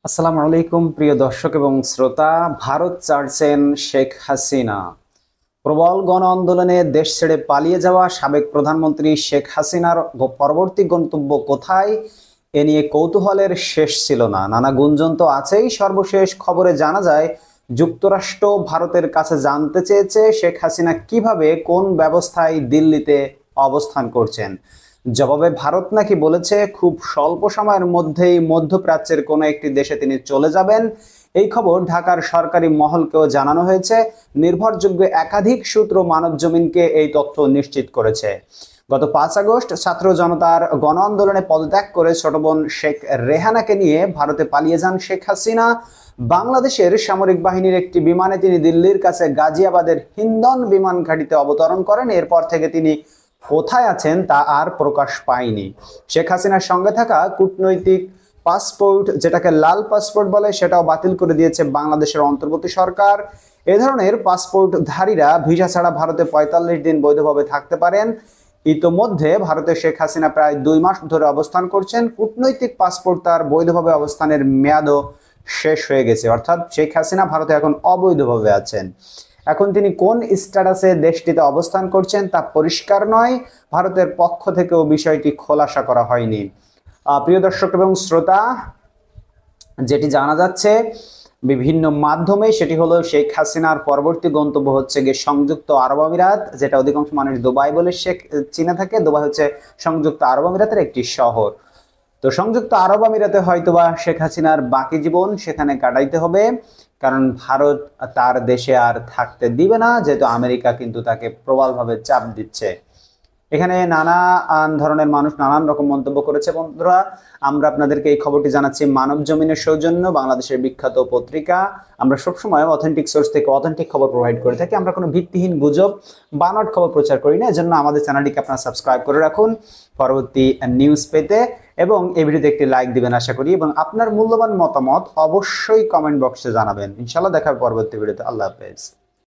আসসালামু আলাইকুম প্রিয় দর্শক এবং শ্রোতা। ভারত ছাড়ছেন শেখ হাসিনা। প্রবল গণ আন্দোলনে দেশ ছেড়ে পালিয়ে যাওয়া সাবেক প্রধানমন্ত্রী শেখ হাসিনার পরবর্তী গন্তব্য কোথায়, এ নিয়ে কৌতূহলের শেষ ছিল না। নানা গুঞ্জন তো আছেই। সর্বশেষ খবরে জানা যায় যুক্তরাষ্ট্র ভারতের কাছে জানতে চেয়েছে শেখ হাসিনা কিভাবে কোন ব্যবস্থায় দিল্লিতে অবস্থান করছেন। জবাবে ভারত নাকি বলেছে খুব স্বল্প সময়ের মধ্যেই মধ্যপ্রাচ্যের কোনো একটি দেশে তিনি চলে যাবেন। এই খবর ঢাকার সরকারি মহলকেও জানানো হয়েছে। নির্ভরযোগ্য একাধিক সূত্র মানবজমিনকে এই তথ্য নিশ্চিত করেছে। গত 5 আগস্ট ছাত্র জনতার গণ আন্দোলনে পদত্যাগ করে ছোট বোন শেখ রেহানাকে নিয়ে ভারতে পালিয়ে যান শেখ হাসিনা। বাংলাদেশের সামরিক বাহিনীর একটি বিমানে তিনি দিল্লির কাছে গাজিয়াবাদের হিন্দন বিমান ঘাঁটিতে অবতরণ করেন। এরপর থেকে তিনি কোথায় আছেন তা আর প্রকাশ পায়নি। শেখ হাসিনার সঙ্গে থাকা কূটনৈতিক পাসপোর্ট, যেটাকে লাল পাসপোর্ট বলে, সেটাও বাতিল করে দিয়েছে বাংলাদেশের অন্তর্বর্তী সরকার। এ ধরনের পাসপোর্টধারীরা ভিসা ছাড়া ভারতে 45 দিন বৈধভাবে থাকতে পারেন। ইতোমধ্যে ভারতে শেখ হাসিনা প্রায় 2 মাস ধরে অবস্থান করছেন। কূটনৈতিক পাসপোর্ট তার বৈধভাবে অবস্থানের মেয়াদও শেষ হয়ে গেছে, অর্থাৎ শেখ হাসিনা ভারতে এখন অবৈধভাবে আছেন। এখন তিনি কোন স্ট্যাটাসে দেশটিতে অবস্থান করছেন তা পরিষ্কার নয়। ভারতের পক্ষ থেকেও বিষয়টি খোলাসা করা হয়নি। প্রিয় দর্শক এবং শ্রোতা, যেটি জানা যাচ্ছে বিভিন্ন মাধ্যমে, সেটি হলো শেখ হাসিনার পরবর্তী গন্তব্য হচ্ছে গিয়ে সংযুক্ত আরব আমিরাত, যেটা অধিকাংশ মানুষ দুবাই বলে চিনে থাকে। দুবাই হচ্ছে সংযুক্ত আরব আমিরাতের একটি শহর। তো সংযুক্ত আরব আমিরাতে হয়তোবা শেখ হাসিনার বাকি জীবন সেখানে কাটাইতে হবে, কারণ ভারত তার দেশে আর থাকতে দিবে না, যেহেতু আমেরিকা কিন্তু তাকে প্রবলভাবে চাপ দিচ্ছে। এখানে নানান ধরনের মানুষ নানান রকম মন্তব্য করেছে। বন্ধুরা, আমরা আপনাদেরকে এই খবরটি জানাচ্ছি মানব জমিনের সৌজন্য, বাংলাদেশের বিখ্যাত পত্রিকা। আমরা সবসময় অথেন্টিক সোর্স থেকে অথেন্টিক খবর প্রোভাইড করে থাকি। আমরা কোনো ভিত্তিহীন গুজব বানোয়াট খবর প্রচার করি না। এজন্য আমাদের চ্যানেলটিকে আপনারা সাবস্ক্রাইব করে রাখুন পরবর্তী নিউজ পেতে, এবং এই ভিডিওতে একটি লাইক দিবেন আশা করি, এবং আপনার মূল্যবান মতামত অবশ্যই কমেন্ট বক্সে জানাবেন। ইনশাআল্লাহ দেখা হবে পরবর্তী ভিডিওতে। আল্লাহ হাফেজ।